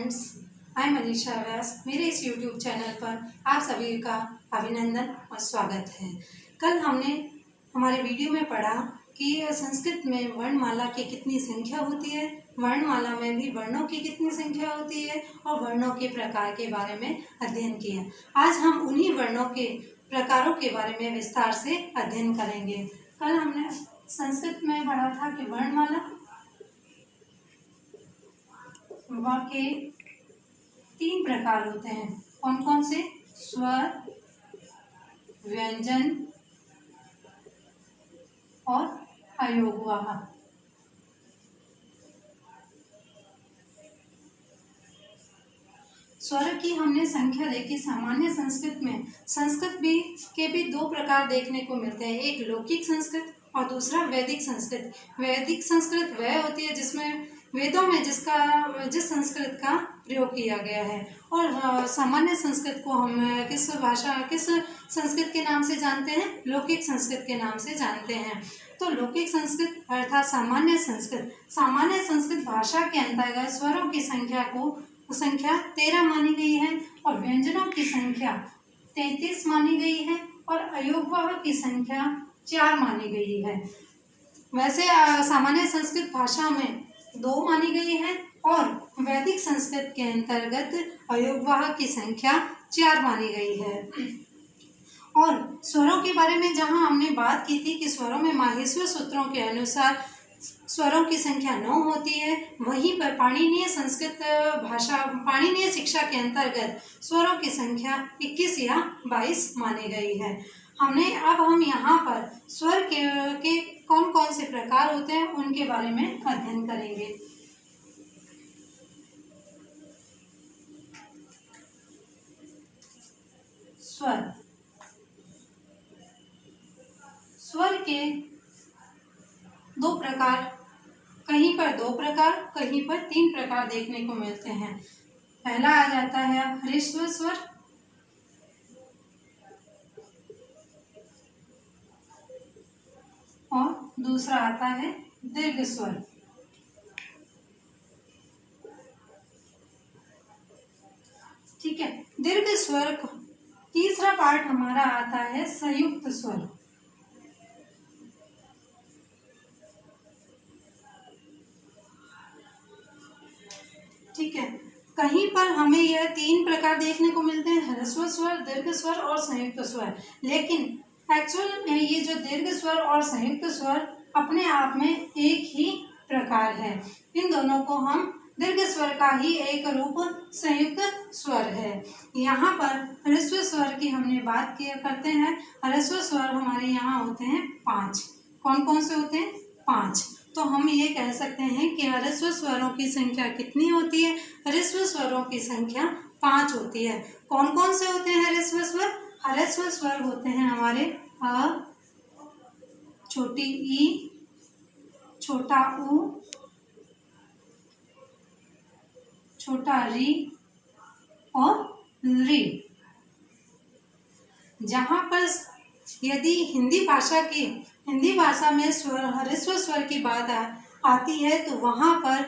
Friends, I am Manisha व्यास। मेरे इस YouTube channel पर आप सभी का अभिनंदन और स्वागत है। कल हमने हमारे वीडियो में पढ़ा कि संस्कृत में वर्णमाला की कितनी संख्या होती है, वर्णमाला में भी वर्णों की कितनी संख्या होती है और वर्णों के प्रकार के बारे में अध्ययन किया। आज हम उन्हीं वर्णों के प्रकारों के बारे में विस्तार से अध्ययन करेंगे। कल हमने संस्कृत में पढ़ा था कि वर्णमाला के 3 प्रकार होते हैं। कौन कौन से? स्वर, व्यंजन और अयोगवाह। स्वर की हमने संख्या देखी। सामान्य संस्कृत में संस्कृत के भी 2 प्रकार देखने को मिलते हैं, एक लौकिक संस्कृत और दूसरा वैदिक संस्कृत। वैदिक संस्कृत वह होती है जिसमें वेदों में जिस संस्कृत का प्रयोग किया गया है, और सामान्य संस्कृत को हम किस संस्कृत के नाम से जानते हैं? लौकिक संस्कृत के नाम से जानते हैं। तो लौकिक संस्कृत अर्थात सामान्य संस्कृत भाषा के अंतर्गत स्वरों की संख्या 13 मानी गई है और व्यंजनों की संख्या 33 मानी गई है और अयोगवाह की संख्या 4 मानी गई है। वैसे सामान्य संस्कृत भाषा में 2 मानी गई है और वैदिक संस्कृत के अंतर्गत अयोगवाह की संख्या 4 मानी गई है। और स्वरों के बारे में जहां हमने बात की थी कि स्वरों में माहेश्वर सूत्रों के अनुसार स्वरों की संख्या 9 होती है, वहीं पर पाणिनीय शिक्षा के अंतर्गत स्वरों की संख्या 21 या 22 मानी गई है। अब हम यहाँ पर स्वर के कौन कौन से प्रकार होते हैं उनके बारे में अध्ययन करेंगे। स्वर के 2 प्रकार, कहीं पर 2 प्रकार, कहीं पर 3 प्रकार देखने को मिलते हैं। पहला आ जाता है ह्रस्व स्वर और दूसरा आता है दीर्घ स्वर। ठीक है, दीर्घ स्वर तीसरा पार्ट हमारा आता है संयुक्त स्वर। ठीक है, कहीं पर हमें यह 3 प्रकार देखने को मिलते हैं, ह्रस्व स्वर, दीर्घ स्वर और संयुक्त स्वर। लेकिन एक्चुअल में ये जो दीर्घ स्वर और संयुक्त स्वर अपने आप में एक ही प्रकार है। इन दोनों को हम दीर्घ स्वर का ही एक रूप संयुक्त स्वर है। यहाँ पर ह्रस्व स्वर की हमने बात करते हैं। ह्रस्व स्वर हमारे यहाँ होते हैं 5। कौन कौन से होते हैं? 5। तो हम ये कह सकते हैं कि ह्रस्व स्वरों की संख्या कितनी होती है? ह्रस्व स्वरों की संख्या 5 होती है। कौन कौन से होते हैं ह्रस्व स्वर? ह्रस्व स्वर होते हैं हमारे अ, छोटी ई, छोटा ऊ, छोटा री और री। जहाँ पर यदि हिंदी भाषा में ह्रस्व स्वर की बात आती है तो वहाँ पर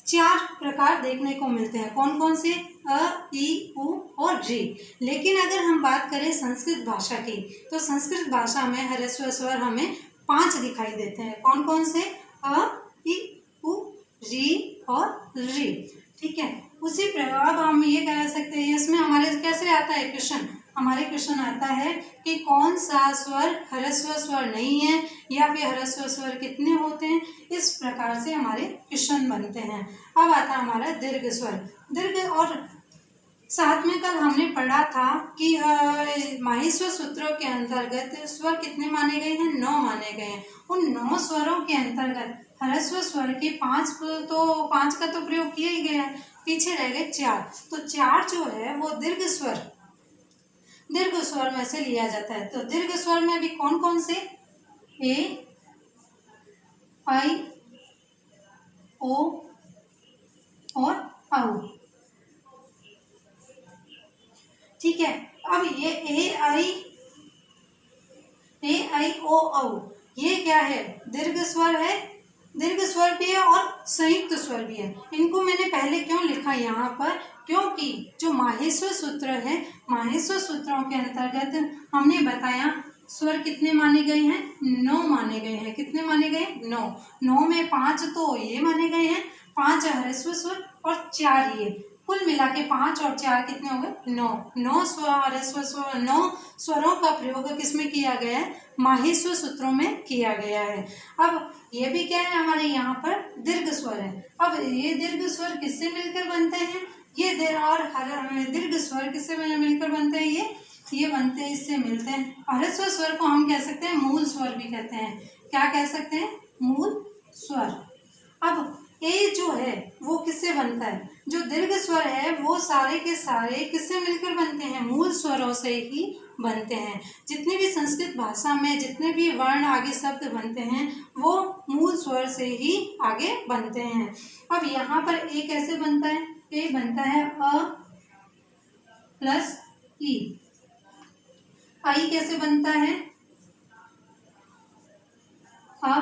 4 प्रकार देखने को मिलते हैं। कौन कौन से? अ, ई, उ और री। लेकिन अगर हम बात करें संस्कृत भाषा की, तो संस्कृत भाषा में ह्रस्व स्वर हमें 5 दिखाई देते हैं। कौन कौन से? अ, ई, उ, री और री। ठीक है, उसी प्रकार हम ये कह सकते हैं, इसमें हमारे कैसे आता है क्वेश्चन? हमारे क्वेश्चन आता है कि कौन सा स्वर ह्रस्व स्वर नहीं है या फिर ह्रस्व स्वर कितने होते हैं। इस प्रकार से हमारे क्वेश्चन बनते हैं। अब आता है हमारा दीर्घ स्वर। दीर्घ और साथ में कल हमने पढ़ा था कि माहेश्वर सूत्रों के अंतर्गत स्वर कितने माने गए हैं? 9 माने गए हैं। उन 9 स्वरों के अंतर्गत ह्रस्व स्वर के 5 का तो प्रयोग किया ही गया है, पीछे रह गए 4। तो 4 जो है वो दीर्घ स्वर में से लिया जाता है। तो दीर्घ स्वर में अभी कौन कौन से? ए, आई, ओ और औ। ठीक है, अब ये ए आई ओ औ ये क्या है? दीर्घ स्वर है दीर्घ स्वर भी है और संयुक्त स्वर भी है। इनको मैंने पहले क्यों लिखा यहाँ पर, क्योंकि जो माहेश्वर सूत्र है, माहेश्वर सूत्रों के अंतर्गत हमने बताया स्वर कितने माने गए हैं, 9 माने गए हैं। कितने माने गए, 9। 9 में 5 तो ये माने गए हैं, 5 ह्रस्व स्वर और 4 ये, कुल मिला के 5 और 4 कितने हो गए, 9। 9 स्वर ह्रस्व स्वर, 9 स्वरों का प्रयोग किसमें किया गया है, माहेश्वर सूत्रों में किया गया है। अब ये भी क्या है, हमारे यहाँ पर दीर्घ स्वर है। अब ये दीर्घ स्वर किससे मिलकर बनते हैं, ये दीर्घ स्वर किससे मिलकर बनते हैं, ये बनते हैं, इससे मिलते हैं। ह्रस्व स्वर को हम कह सकते हैं मूल स्वर भी कहते हैं। क्या कह सकते हैं, मूल स्वर। अब ये जो है वो किससे बनता है, जो दीर्घ स्वर है वो सारे के सारे किससे मिलकर बनते हैं, मूल स्वरों से ही बनते हैं। जितने भी संस्कृत भाषा में जितने भी वर्ण आगे शब्द बनते हैं वो मूल स्वर से ही आगे बनते हैं। अब यहाँ पर ए कैसे बनता है, ए बनता है अ प्लस ई। आई कैसे बनता है, आ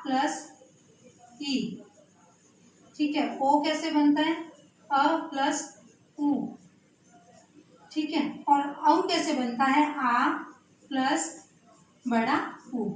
प्लस ई। ठीक है, ओ कैसे बनता है, अ प्लस उ। ठीक है, और औ कैसे बनता है, आ प्लस बड़ा उ।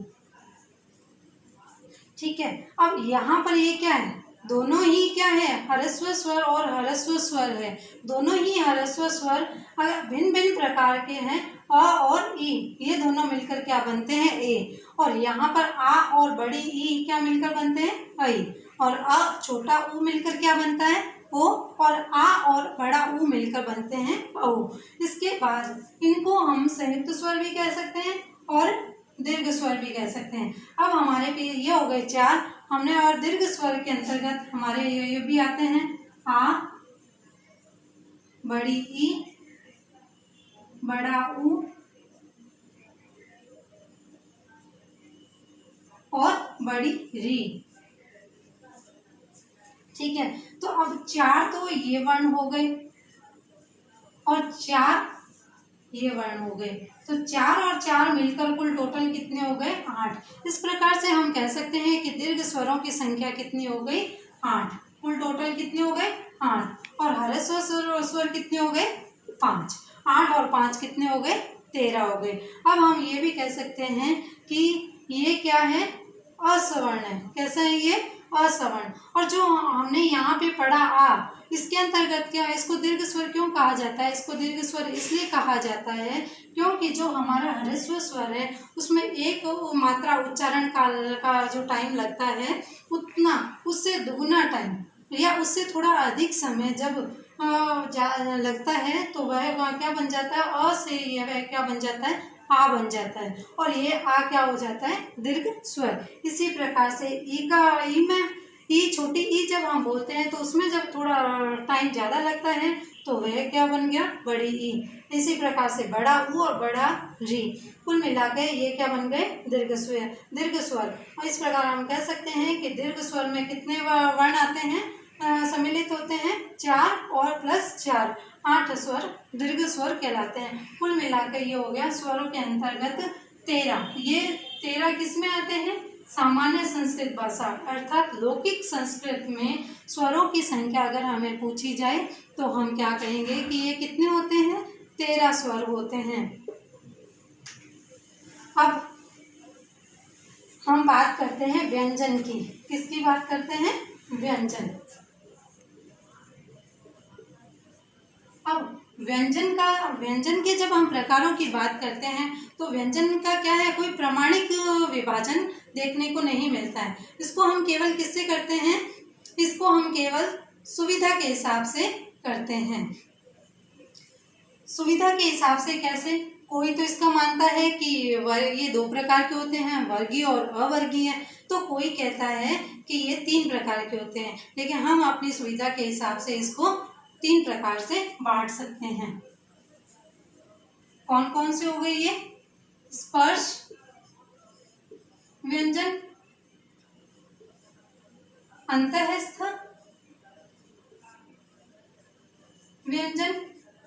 ठीक है, अब यहाँ पर ये क्या है, दोनों ही क्या है, ह्रस्व स्वर और ह्रस्व स्वर है। दोनों ही ह्रस्व स्वर अगर भिन्न भिन्न प्रकार के हैं, अ और ई, ये दोनों मिलकर क्या बनते हैं, ए। और यहाँ पर आ और बड़ी ई क्या मिलकर बनते हैं, ऐ। और अ छोटा उ मिलकर क्या बनता है, ओ। और आ और बड़ा उ मिलकर बनते हैं औ। इसके बाद इनको हम संयुक्त स्वर भी कह सकते हैं और दीर्घ स्वर भी कह सकते हैं। अब हमारे पे ये हो गए 4 हमने, और दीर्घ स्वर के अंतर्गत हमारे ये भी आते हैं, आ, बड़ी ई, बड़ा उ और बड़ी री। ठीक है, तो अब 4 तो ये वर्ण हो गए और 4 ये वर्ण हो गए, तो 4 और 4 मिलकर कुल टोटल कितने हो गए, 8। इस प्रकार से हम कह सकते हैं कि दीर्घ स्वरों की संख्या कितनी हो गई, 8। कुल टोटल कितने हो गए, 8। और ह्रस्व स्वर कितने हो गए, 5। 8 और 5 कितने हो गए, 13 हो गए। अब हम ये भी कह सकते हैं कि ये क्या है, असवर्ण है। कैसा है ये, असवर्ण। और जो हमने यहाँ पे पढ़ा आ, इसके अंतर्गत क्या है, इसको दीर्घ स्वर क्यों कहा जाता है, इसको दीर्घ स्वर इसलिए कहा जाता है क्योंकि जो हमारा ह्रस्व स्वर है उसमें एक मात्रा उच्चारण काल का जो टाइम लगता है उतना, उससे दुगुना टाइम या उससे थोड़ा अधिक समय जब लगता है तो वह क्या बन जाता है, अ से यह क्या बन जाता है, आ बन जाता है। और ये आ क्या हो जाता है, दीर्घ स्वर। इसी प्रकार से ई का, ई में ई, छोटी ई जब हम बोलते हैं तो उसमें जब थोड़ा टाइम ज़्यादा लगता है तो वह क्या बन गया, बड़ी ई। इसी प्रकार से बड़ा ऊ और बड़ा री, कुल मिला के ये क्या बन गए, दीर्घ स्वर। दीर्घ स्वर, और इस प्रकार हम कह सकते हैं कि दीर्घ स्वर में कितने वर्ण आते हैं, सम्मिलित होते हैं, 4 और प्लस 4, 8 स्वर दीर्घ स्वर कहलाते हैं। कुल मिलाकर ये हो गया स्वरों के अंतर्गत 13। ये 13 किस में आते हैं, सामान्य संस्कृत भाषा अर्थात लौकिक संस्कृत में स्वरों की संख्या अगर हमें पूछी जाए तो हम क्या कहेंगे कि ये कितने होते हैं, 13 स्वर होते हैं। अब हम बात करते हैं व्यंजन की। किसकी बात करते हैं, व्यंजन। अब व्यंजन के जब हम प्रकारों की बात करते हैं तो व्यंजन का क्या है, कोई प्रामाणिक विभाजन देखने को नहीं मिलता है। इसको हम केवल किससे करते हैं, इसको हम केवल सुविधा के हिसाब से करते हैं। सुविधा के हिसाब से कैसे, कोई तो इसका मानता है कि ये 2 प्रकार के होते हैं, वर्गीय और अवर्गीय। तो कोई कहता है कि ये 3 प्रकार के होते हैं, लेकिन हम अपनी सुविधा के हिसाब से इसको 3 प्रकार से बांट सकते हैं। कौन कौन से हो गए ये, स्पर्श व्यंजन, अंतःस्थ व्यंजन,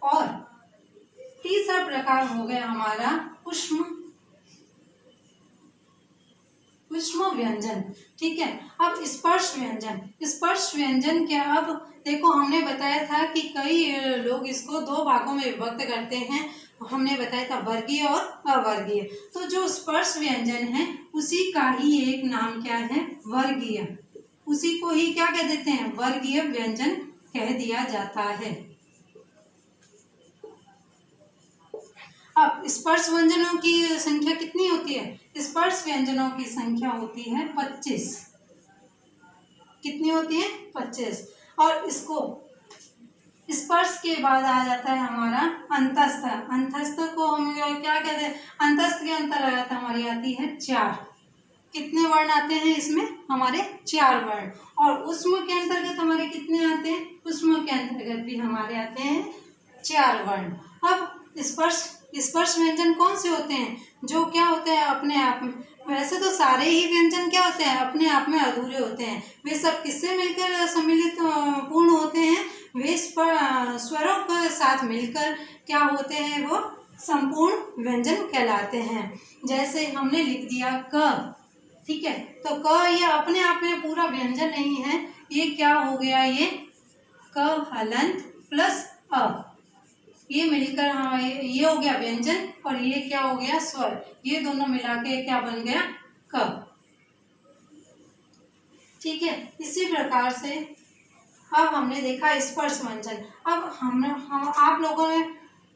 और तीसरा प्रकार हो गया हमारा पुष्म व्यंजन। ठीक है, अब स्पर्श व्यंजन। स्पर्श व्यंजन क्या, अब देखो हमने बताया था कि कई लोग इसको दो भागों में विभक्त करते हैं। हमने बताया था वर्गीय और अवर्गीय। तो जो स्पर्श व्यंजन है उसी का ही एक नाम क्या है, वर्गीय। उसी को ही क्या कह देते हैं, वर्गीय व्यंजन कह दिया जाता है। अब स्पर्श व्यंजनों की संख्या कितनी होती है? स्पर्श व्यंजनों की संख्या होती है 25। कितनी होती है? 25। और इसको स्पर्श के बाद आ जाता है हमारा अंतस्थ। अंतस्थ को हम क्या कहते हैं, अंतस्थ के अंतर्गत हमारी आती है 4। कितने वर्ण आते हैं इसमें? हमारे 4 वर्ण। और उष्म के अंतर्गत हमारे कितने आते हैं? उष्म के अंतर्गत भी हमारे आते हैं 4 वर्ण। अब स्पर्श व्यंजन कौन से होते हैं? जो क्या होते हैं अपने आप में, वैसे तो सारे ही व्यंजन क्या होते हैं, अपने आप में अधूरे होते हैं। वे सब किससे मिलकर सम्मिलित पूर्ण होते हैं? वे स्वरों के साथ मिलकर क्या होते हैं, वो संपूर्ण व्यंजन कहलाते हैं। जैसे हमने लिख दिया क, ठीक है, तो क ये अपने आप में पूरा व्यंजन नहीं है, ये क्या हो गया, ये क हलंत प्लस अ, ये मिलकर हाँ ये हो गया व्यंजन, और ये क्या हो गया, स्वर। ये दोनों मिला के क्या बन गया, क। ठीक है, इसी प्रकार से अब हमने देखा स्पर्श व्यंजन। अब हम आप लोगों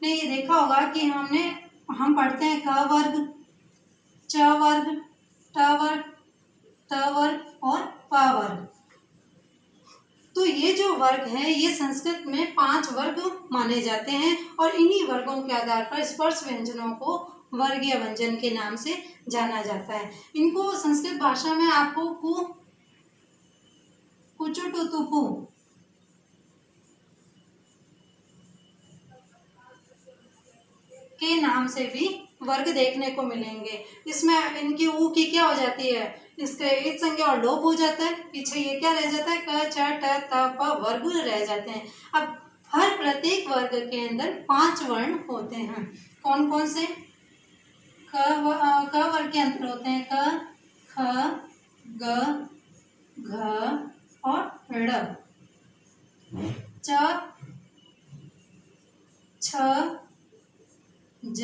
ने ये देखा होगा कि हम पढ़ते हैं क वर्ग, च वर्ग, ट वर्ग, त वर्ग और प वर्ग। तो ये जो वर्ग है ये संस्कृत में 5 वर्ग माने जाते हैं, और इन्हीं वर्गों के आधार पर स्पर्श व्यंजनों को वर्गीय व्यंजन के नाम से जाना जाता है। इनको संस्कृत भाषा में आपको कुचुटुतुपु के नाम से भी वर्ग देखने को मिलेंगे। इसमें इनकी ऊ की क्या हो जाती है, इसका एक संज्ञा और लोप हो जाता है, पीछे ये क्या रह जाता है, क च ट त प वर्ग रह जाते हैं। अब हर प्रत्येक वर्ग के अंदर 5 वर्ण होते हैं। कौन कौन से? क वर्ग के अंदर होते हैं क, ख, ग, घ और ड़। च, छ, ज,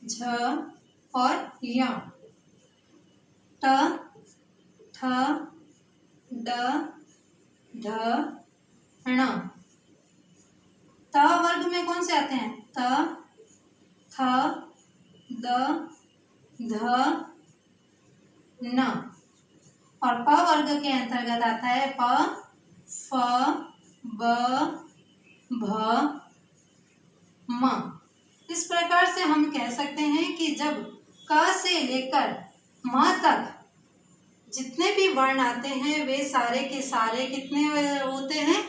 झ और य। ट, ठ, ड, ढ, ण। त वर्ग में कौन से आते हैं? त, थ, द, ध, न। और प वर्ग के अंतर्गत आता है प, फ, ब, भ, म। इस प्रकार से हम कह सकते हैं कि जब क से लेकर म तक जितने भी वर्ण आते हैं वे सारे के सारे कितने होते हैं?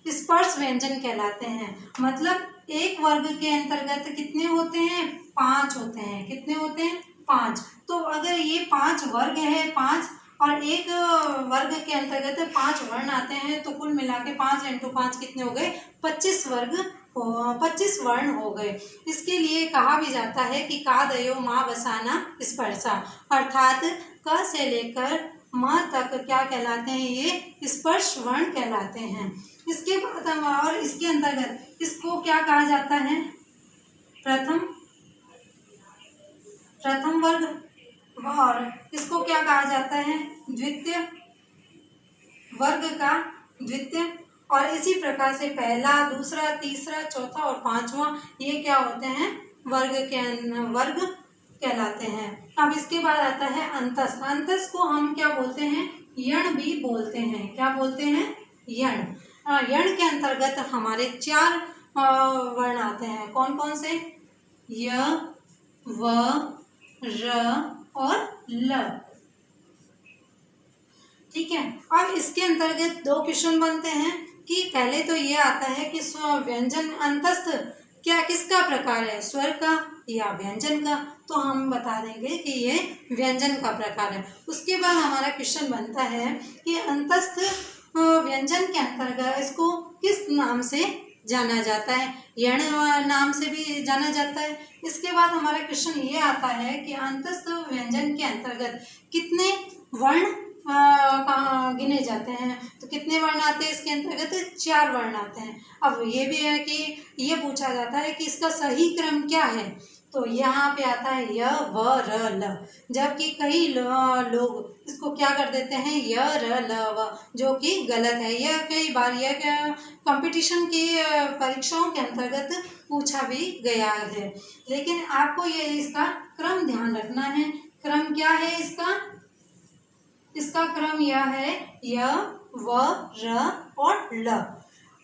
स्पर्श व्यंजन कहलाते हैं। मतलब एक वर्ग के अंतर्गत कितने होते हैं? 5 होते हैं। कितने होते हैं? 5। तो अगर ये 5 वर्ग है, 5 और एक वर्ग के अंतर्गत 5 वर्ण आते हैं, तो कुल मिला के 5 × 5 कितने हो गए? 25 वर्ण हो गए। इसके लिए कहा भी जाता है कि कादयो माँ बसाना स्पर्शा, अर्थात क से लेकर म तक क्या कहलाते हैं? ये स्पर्श वर्ण कहलाते हैं। इसके बाद और इसके अंतर्गत इसको क्या कहा जाता है? प्रथम वर्ग, और इसको क्या कहा जाता है? द्वितीय वर्ग का द्वितीय। और इसी प्रकार से पहला, दूसरा, तीसरा, चौथा और 5वां ये क्या होते हैं? वर्ग कहलाते हैं। अब इसके बाद आता है अंतस्थ। अंतस्थ को हम क्या बोलते हैं? यण भी बोलते हैं। क्या बोलते हैं? यण। यण के अंतर्गत हमारे 4 वर्ण आते हैं। कौन कौन से? य, व, र और ल। ठीक है, अब इसके अंतर्गत 2 क्वेश्चन बनते हैं कि पहले तो ये आता है कि व्यंजन अंतस्थ क्या किसका प्रकार है, स्वर का या व्यंजन का? तो हम बता देंगे कि ये व्यंजन का प्रकार है। उसके बाद हमारा क्वेश्चन बनता है कि अंतस्थ व्यंजन के अंतर्गत इसको किस नाम से जाना जाता है, यण नाम से भी जाना जाता है। इसके बाद हमारा क्वेश्चन ये आता है कि अंतस्थ व्यंजन के अंतर्गत कितने वर्ण गिने जाते हैं। तो कितने वर्ण आते हैं इसके अंतर्गत? 4 वर्ण आते हैं। अब ये भी है कि ये पूछा जाता है कि इसका सही क्रम क्या है। तो यहाँ पे आता है य व र ल, जबकि कई लोग इसको क्या कर देते हैं य र ल व, जो कि गलत है। यह कई बार यह कंपटीशन की परीक्षाओं के अंतर्गत पूछा भी गया है, लेकिन आपको ये इसका क्रम ध्यान रखना है। क्रम क्या है इसका? इसका क्रम यह है य व र और ल।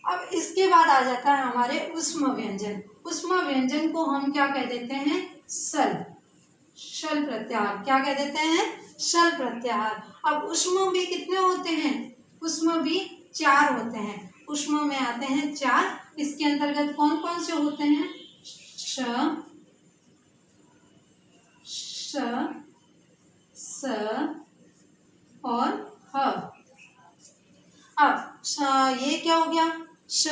अब इसके बाद आ जाता है हमारे ऊष्म व्यंजन। ऊष्म व्यंजन को हम क्या कह देते हैं? शल, शल प्रत्याहार। क्या कह देते हैं? शल प्रत्याहार। अब ऊष्म भी कितने होते हैं? ऊष्म भी 4 होते हैं। ऊष्म में आते हैं 4। इसके अंतर्गत कौन कौन से होते हैं? श, स और ह। अब ये क्या हो गया? श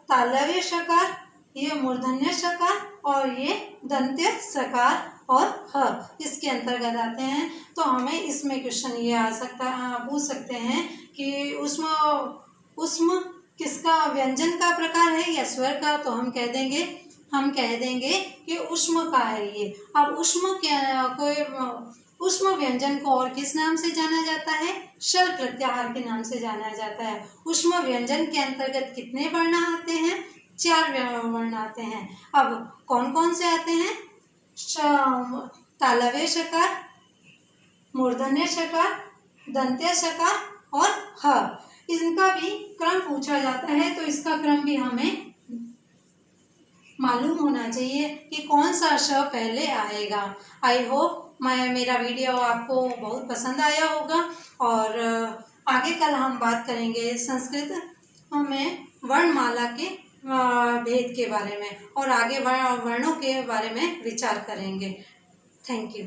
तालव्य शकार, ये मूर्धन्य शकार और ये दंत्य शकार और ह इसके अंतर्गत आते हैं। तो हमें इसमें क्वेश्चन ये आ सकता पूछ सकते हैं कि ऊष्म किसका व्यंजन का प्रकार है या स्वर का? तो हम कह देंगे कि ऊष्म का है ये। अब ऊष्म व्यंजन को और किस नाम से जाना जाता है? शल प्रत्याहार के नाम से जाना जाता है। ऊष्म व्यंजन के अंतर्गत कितने वर्ण आते हैं? 4 वर्ण आते हैं। अब कौन कौन से आते हैं? तालव्य शकार, मूर्धन्य शकार, दंत्य शकार और ह। इनका भी क्रम पूछा जाता है, तो इसका क्रम भी हमें मालूम होना चाहिए कि कौन सा श पहले आएगा। आई होप मेरा वीडियो आपको बहुत पसंद आया होगा, और आगे कल हम बात करेंगे संस्कृत में वर्णमाला के भेद के बारे में, और आगे वर्णों के बारे में विचार करेंगे। Thank you.